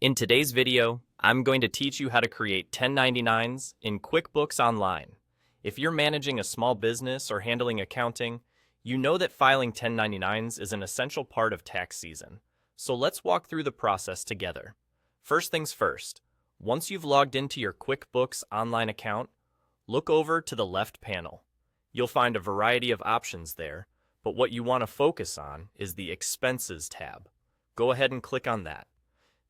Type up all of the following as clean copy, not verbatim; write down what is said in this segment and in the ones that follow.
In today's video, I'm going to teach you how to create 1099s in QuickBooks Online. If you're managing a small business or handling accounting, you know that filing 1099s is an essential part of tax season. So let's walk through the process together. First things first, once you've logged into your QuickBooks Online account, look over to the left panel. You'll find a variety of options there, but what you want to focus on is the Expenses tab. Go ahead and click on that.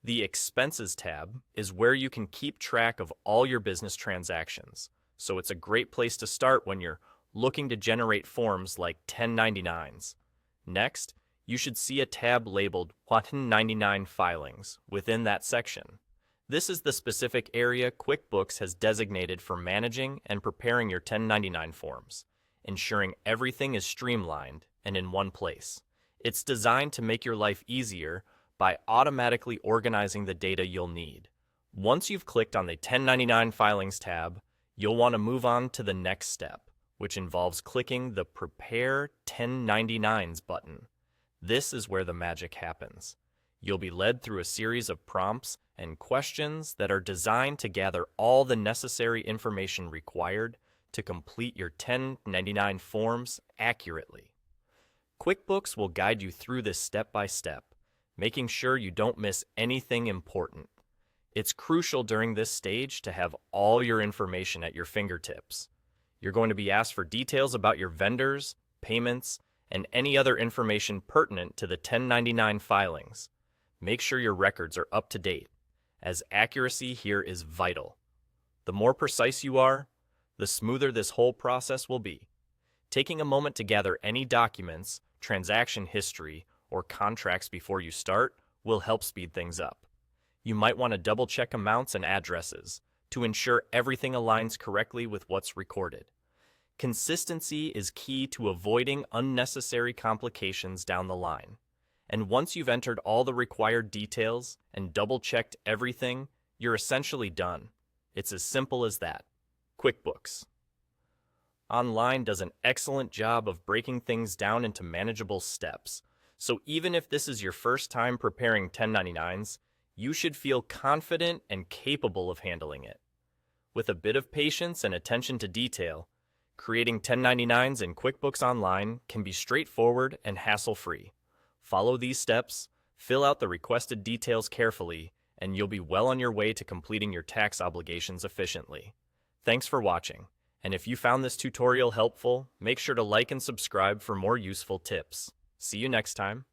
The Expenses tab is where you can keep track of all your business transactions, so it's a great place to start when you're looking to generate forms like 1099s. Next, you should see a tab labeled 1099 Filings within that section. This is the specific area QuickBooks has designated for managing and preparing your 1099 forms, ensuring everything is streamlined and in one place. It's designed to make your life easier by automatically organizing the data you'll need. Once you've clicked on the 1099 Filings tab, you'll want to move on to the next step, which involves clicking the Prepare 1099s button. This is where the magic happens. You'll be led through a series of prompts and questions that are designed to gather all the necessary information required to complete your 1099 forms accurately. QuickBooks will guide you through this step by step, making sure you don't miss anything important. It's crucial during this stage to have all your information at your fingertips. You're going to be asked for details about your vendors, payments, and any other information pertinent to the 1099 filings. Make sure your records are up to date, as accuracy here is vital. The more precise you are, the smoother this whole process will be. Taking a moment to gather any documents, transaction history, or contracts before you start will help speed things up. You might want to double-check amounts and addresses to ensure everything aligns correctly with what's recorded. Consistency is key to avoiding unnecessary complications down the line. And once you've entered all the required details and double-checked everything, you're essentially done. It's as simple as that. QuickBooks Online does an excellent job of breaking things down into manageable steps. So even if this is your first time preparing 1099s, you should feel confident and capable of handling it. With a bit of patience and attention to detail, creating 1099s in QuickBooks Online can be straightforward and hassle-free. Follow these steps, fill out the requested details carefully, and you'll be well on your way to completing your tax obligations efficiently. Thanks for watching, and if you found this tutorial helpful, make sure to like and subscribe for more useful tips. See you next time.